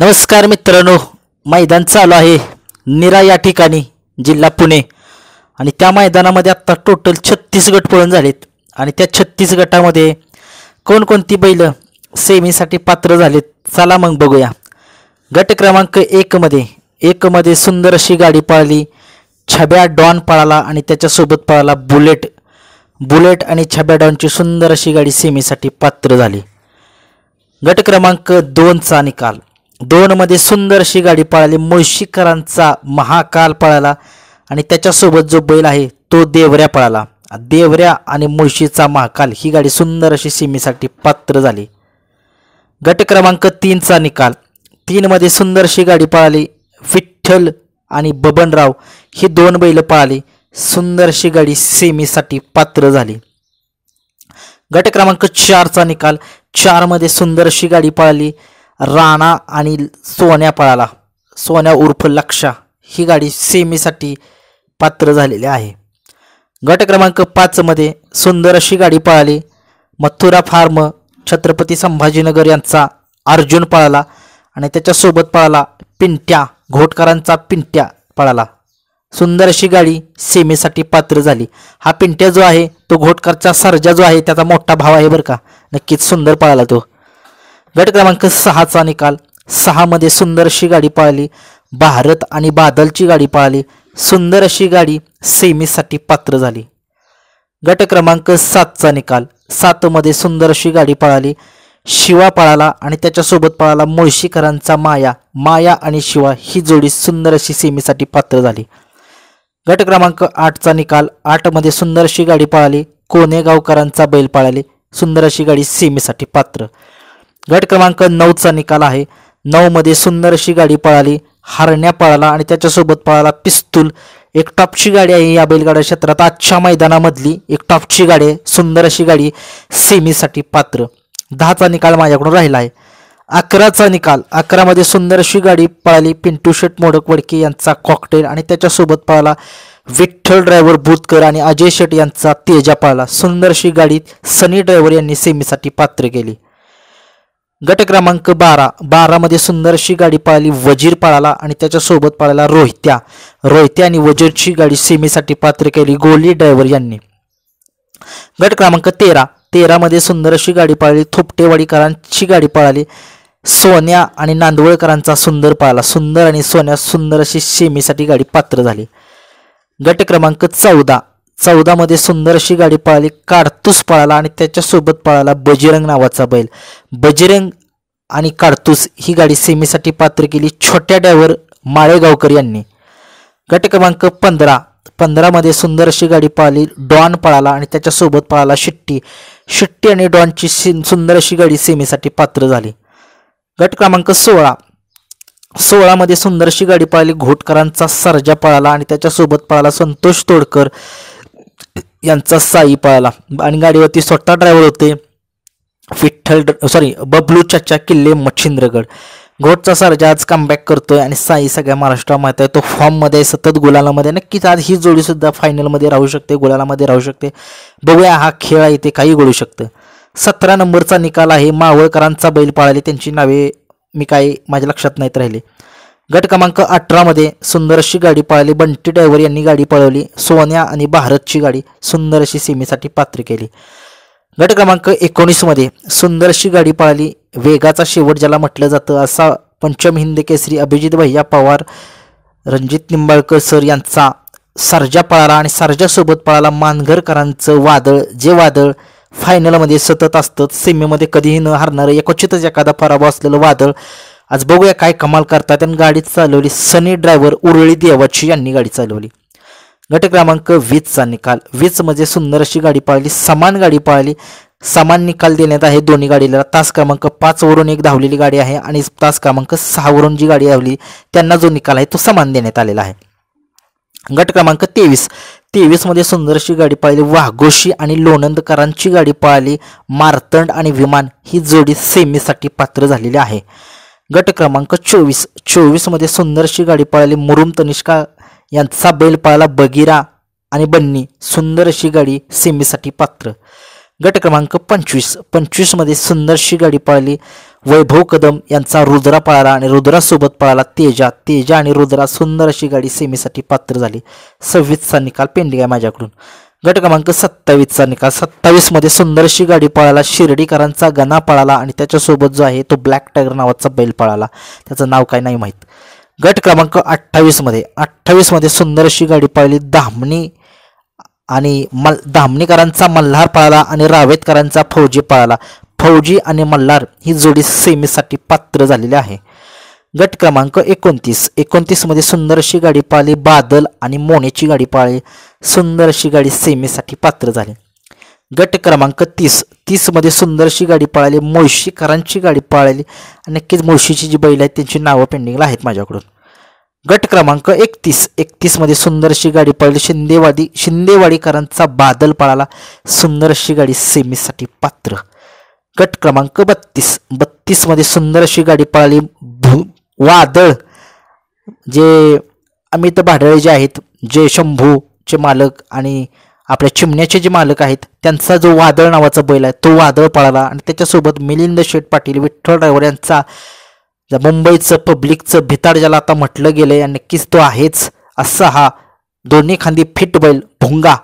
नमस्कार मित्रांनो, मैदान चालू आहे निरा या ठिकाणी, जिल्हा पुणे. आणि त्या मैदानामध्ये आत्ता टोटल 36 गट पळून झालेत. आणि त्या 36 गटामध्ये कोणकोणती बैल सेमीसाठी पात्र झालेत, चला मग बघूया. गट क्रमांक 1 मध्ये सुंदर अशी गाडी पळाली. छब्या डॉन पळाला आणि त्याच्यासोबत पळाला बुलेट आणि छब्या डॉनची सुंदर अशी गाडी सेमीसाठी पात्र झाली. गट क्रमांक 2चा निकाल. 2मध्ये सुंदर अशी गाडी पळाली. मुळशीकरांचा महाकाल पळाला आणि त्याच्यासोबत जो बैल आहे तो देवऱ्या पळाला. देवऱ्या आणि मुळशीचा महाकाल ही गाडी सुंदर अशी सेमीसाठी पात्र झाली. गट क्रमांक 3चा निकाल. 3मध्ये सुंदर अशी गाडी पळाली. विठ्ठल आणि बबनराव ही 2 बैल पळाली. सुंदर अशी गाडी सेमीसाठी पात्र झाली. गट क्रमांक 4चा निकाल. 4मध्ये सुंदर अशी गाडी पळाली. राणा आणि सोन्या पळाला. सोन्या उर्फ लक्षा ही गाडी सेमीसाठी पात्र झालेली आहे. गट क्रमांक 5मध्ये सुंदर अशी गाडी पळाली. मथुरा फार्म छत्रपती संभाजीनगर यांचा अर्जुन पळाला आणि त्याच्यासोबत पळाला पिंट्या, घोटकरांचा पिंट्या पळाला. सुंदर अशी गाडी सेमीसाठी पात्र झाली. हा पिंट्या जो आहे तो घोटकरचा सर्जा जो आहे त्याचा मोठा भाव आहे बरं का. नक्कीच सुंदर पळाला तो. गट क्रमांक 6चा निकाल. 6मध्ये सुंदर अशी गाडी पळाली. भारत आणि बादलची गाडी पळाली. सुंदर अशी गाडी सेमीसाठी पात्र झाली. गट क्रमांक 7चा निकाल. 7मध्ये सुंदर अशी गाडी पळाली. शिवा पळाला आणि त्याच्यासोबत पळाला मुळशीकरांचा माया आणि शिवा ही जोडी सुंदर अशी सेमीसाठी पात्र झाली. गट क्रमांक 8चा निकाल. 8मध्ये सुंदर अशी गाडी पळाली. कोणेगावकरांचा बैल पळाली. सुंदर अशी गाडी सेमीसाठी पात्र. गट क्रमांक 9चा निकाल आहे. 9मध्ये सुंदर अशी गाडी पळाली. हरण्या पळाला आणि त्याच्यासोबत पळाला पिस्तूल. एक टॉपची गाडी आहे या बैलगाडा क्षेत्रात आजच्या मैदानामधली एक टॉपची गाडी आहे. सुंदर अशी गाडी सेमीसाठी पात्र. 10चा निकाल माझ्याकडून राहिला आहे. 11चा निकाल. 11मध्ये सुंदर अशी गाडी पळाली. पिंटू शेट मोडक वडके यांचा कॉकटेल आणि त्याच्यासोबत पळाला विठ्ठल ड्रायव्हर बुतकर आणि अजय शेट यांचा तेजा पळाला. सुंदर अशी गाडी सनी ड्रायव्हर यांनी सेमीसाठी पात्र केली. गट क्रमांक 12मध्ये सुंदर अशी गाडी पळाली. वजीर पळाला आणि त्याच्यासोबत पळाला रोहित्या आणि वजीरची गाडी सेमीसाठी पात्र केली गोली ड्रायव्हर यांनी. गट क्रमांक 13मध्ये सुंदर अशी गाडी पळाली. थोपटेवाडीकरांची गाडी पळाली. सोन्या आणि नांदवळकरांचा सुंदर पळाला. सुंदर आणि सोन्या सुंदर अशी सेमीसाठी गाडी पात्र झाली. गट क्रमांक 14मध्ये सुंदर अशी गाडी पळाली. काडतूस पळाला आणि त्याच्यासोबत पळाला बजरंग नावाचा बैल. बजरंग आणि काडतूस ही गाडी सेमीसाठी पात्र केली छोट्या ड्रायव्हर माळेगावकर यांनी. गट क्रमांक 15मध्ये सुंदर अशी गाडी पळाली. डॉन पळाला आणि त्याच्यासोबत पळाला शिट्टी आणि डॉनची सुंदर अशी गाडी सेमीसाठी पात्र झाली. गट क्रमांक 16मध्ये सुंदर अशी गाडी पळाली. घोटकरांचा सर्जा पळाला आणि त्याच्यासोबत पळाला संतोष तोडकर यांचा साई पळाला आणि गाडीवरती स्वतः ड्रायव्हर होते बबलू चाचा किल्ले मच्छिंद्रगड. घोटचा सर्जा आज कमबॅक करतोय आणि साई सगळ्या महाराष्ट्रात माहिती आहे तो फॉर्ममध्ये सतत गुलालामध्ये. नक्कीच आज ही जोडी सुद्धा फायनलमध्ये राहू शकते, गुलालामध्ये राहू शकते. बघूया, हा खेळ आहे ते काही घडू शकतं. 17 नंबरचा निकाल आहे. मावळकरांचा बैल पळाली. त्यांची नावे माझ्या लक्षात नाहीत राहिले. गट क्रमांक 18मध्ये सुंदर अशी गाडी पळाली. बंटी ड्रायव्हर यांनी गाडी पळवली. सोन्या आणि भारतची गाडी सुंदर अशी सेमीसाठी पात्र केली. गट क्रमांक 19मध्ये सुंदर अशी गाडी पळाली. वेगाचा शेवट ज्याला म्हटलं जातं असा पंचम हिंद केसरी अभिजित भैया पवार, रणजित निंबाळकर सर यांचा सर्जा पळाला आणि सर्जासोबत पळाला मानघरकरांचं वादळ फायनलमध्ये सतत असतं. सेमीमध्ये कधीही न हारणारं क्वचितच एखादा पराभव असलेलं वादळ. आज बघूया काय कमाल करतात. आणि गाडी चालवली सनी ड्रायव्हर उरळी देवाची यांनी गाडी चालवली. गट क्रमांक 20चा निकाल. 20मध्ये सुंदर अशी गाडी पळाली. समान गाडी पळाली. समान निकाल देण्यात आहे दोन्ही गाडीला. तास क्रमांक 5वरून एक धावलेली गाडी आहे आणि तास क्रमांक 6वरून जी गाडी धावली त्यांना जो निकाल आहे तो समान देण्यात आलेला आहे. गट क्रमांक 23मध्ये सुंदर अशी गाडी पळाली. वाघोशी आणि लोणंदकरांची गाडी पळाली. मार्तंड आणि विमान ही जोडी सेमीसाठी पात्र झालेली आहे. गट क्रमांक 24मध्ये सुंदर अशी गाडी पळाली. मुरुम तनिष्का यांचा बैल पळाला. बगीरा आणि बन्नी सुंदर अशी गाडी सेमीसाठी पात्र. गट क्रमांक 25 मध्ये सुंदरशी गाडी पळाली. वैभव कदम यांचा रुद्रा पळाला आणि रुद्रासोबत पळाला तेजा. तेजा आणि रुद्रा सुंदर अशी गाडी सेमीसाठी पात्र झाली. 26चा निकाल पेंडिंग आहे माझ्याकडून. गट क्रमांक 27चा निकाल. 27मध्ये सुंदर अशी गाडी पळाला. शिर्डीकरांचा गणा पळाला आणि त्याच्यासोबत जो आहे तो ब्लॅक टायगर नावाचा बैल पळाला. त्याचं नाव काय नाही माहीत. गट क्रमांक 28मध्ये सुंदर अशी गाडी पळाली. धामणी आणि धामणीकरांचा मल्हार पळाला आणि रावेतकरांचा फौजी पळाला. फौजी आणि मल्हार ही जोडी सेमीसाठी पात्र झालेली आहे. गट क्रमांक 29मध्ये सुंदर अशी गाडी पळाली. बादल आणि मोनेची गाडी पळाली. सुंदर अशी गाडी सेमीसाठी पात्र झाली. गट क्रमांक 30मध्ये सुंदर अशी गाडी पळाली. मुळशीकरांची गाडी पळाली आणि नक्कीच मुळशीची जी बैल आहेत त्यांची नावं पेंडिंगला आहेत माझ्याकडून. गट क्रमांक 31मध्ये सुंदर अशी गाडी पळाली. शिंदेवाडीकरांचा बादल पळाला. सुंदर अशी गाडी सेमीसाठी पात्र. गट क्रमांक 32मध्ये सुंदर अशी गाडी पळाली. वादळ जे अमित भाडळे जे आहेत, जे शंभूचे मालक आणि आपल्या चिमण्याचे जे मालक आहेत, त्यांचा जो वादळ नावाचा बैल आहे तो वादळ पळाला आणि त्याच्यासोबत मिलिंद शेठ पाटील, विठ्ठल ड्रायव्हर यांचा मुंबईचं पब्लिकचं भिताड ज्याला आता म्हटलं गेलंय आणि नक्कीच तो आहेच असा हा दोन्ही खांदी फिट बैल भुंगा.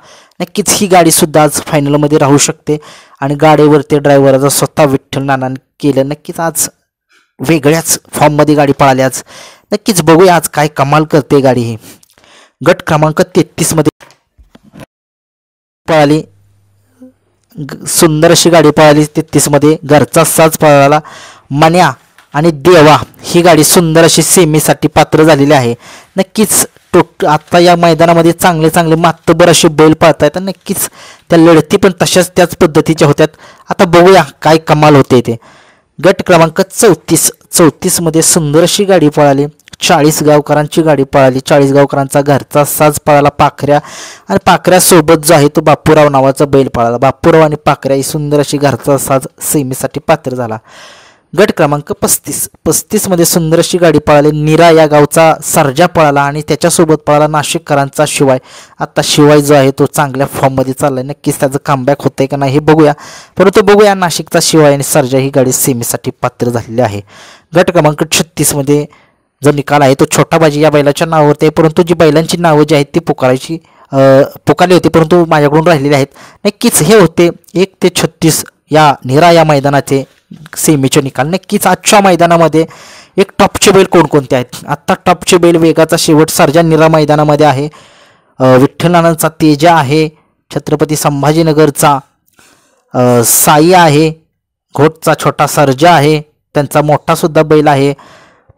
नक्कीच ही गाडी सुद्धा आज फायनलमध्ये राहू शकते आणि गाडीवरती ड्रायव्हरचा स्वतः विठ्ठल नानांनी केलं. नक्कीच आज वेगळ्याच फॉर्ममध्ये गाडी पळाली. आज नक्कीच बघूया आज काय कमाल करते गाडी ही. गट क्रमांक 33मध्ये पळाली. सुंदर अशी गाडी पळाली. 33मध्ये घरचा साज पळाला. मन्या आणि देवा ही गाडी सुंदर अशी सेमीसाठी पात्र झालेली आहे. नक्कीच आता या मैदानामध्ये चांगले चांगले मातबर असे बैल पळत आहेत आणि नक्कीच त्या लढती पण त्याच पद्धतीच्या होत्यात. आता बघूया काय कमाल होते ते. गट क्रमांक 34मध्ये सुंदर अशी गाडी पळाली. 40 गावकरांची गाडी पळाली. 40 गावकरांचा घरचा साज पळाला. पाखऱ्या आणि पाखऱ्यासोबत जो आहे तो बापूराव नावाचा बैल पळाला. बापूराव आणि पाखऱ्या ही सुंदर अशी घरचा साज सेमीसाठी पात्र झाला. गट क्रमांक 35मध्ये सुंदर अशी गाडी पळाली. निरा या गावचा सर्जा पळाला आणि त्याच्यासोबत पळाला नाशिककरांचा शिवाय. आता शिवाय जो आहे तो चांगल्या फॉर्ममध्ये चाललाय. नक्कीच त्याचं कमबॅक होतंय का नाही हे बघूया, परंतु बघूया नाशिकचा शिवाय आणि सर्जा ही गाडी सेमीसाठी पात्र झालेली आहे. गट क्रमांक 36मध्ये जो निकाल आहे तो छोटा बाजी या बैलाच्या नावावरती आहे, परंतु जी बैलांची नावं जी आहेत ती पुकारली होती परंतु माझ्याकडून राहिलेली आहेत. नक्कीच हे होते 1 ते 36 या निरा या मैदानाचे सेमीचे निकाल. नक्कीच आजच्या मैदानामध्ये एक टॉपचे बैल कोणकोणते आहेत. आत्ता टॉपचे बैल वेगाचा शेवट सर्जा निरा मैदानामध्ये आहे. विठ्ठलानंदचा तेजा आहे. छत्रपती संभाजीनगरचा साई आहे. घोटचा छोटा सर्जा आहे. त्यांचा मोठा सुद्धा बैल आहे.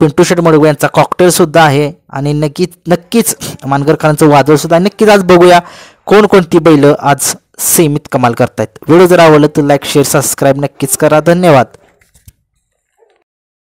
पिंटू शेट मडगवे यांचा कॉकटेल सुद्धा आहे आणि नक्कीच मानगरकरांचं वादळ सुद्धा. नक्कीच आज बघूया कोणकोणती बैल आज सेमीत कमाल करतायत. व्हिडिओ जर आवडला तर लाईक शेअर सबस्क्राईब नक्कीच करा. धन्यवाद.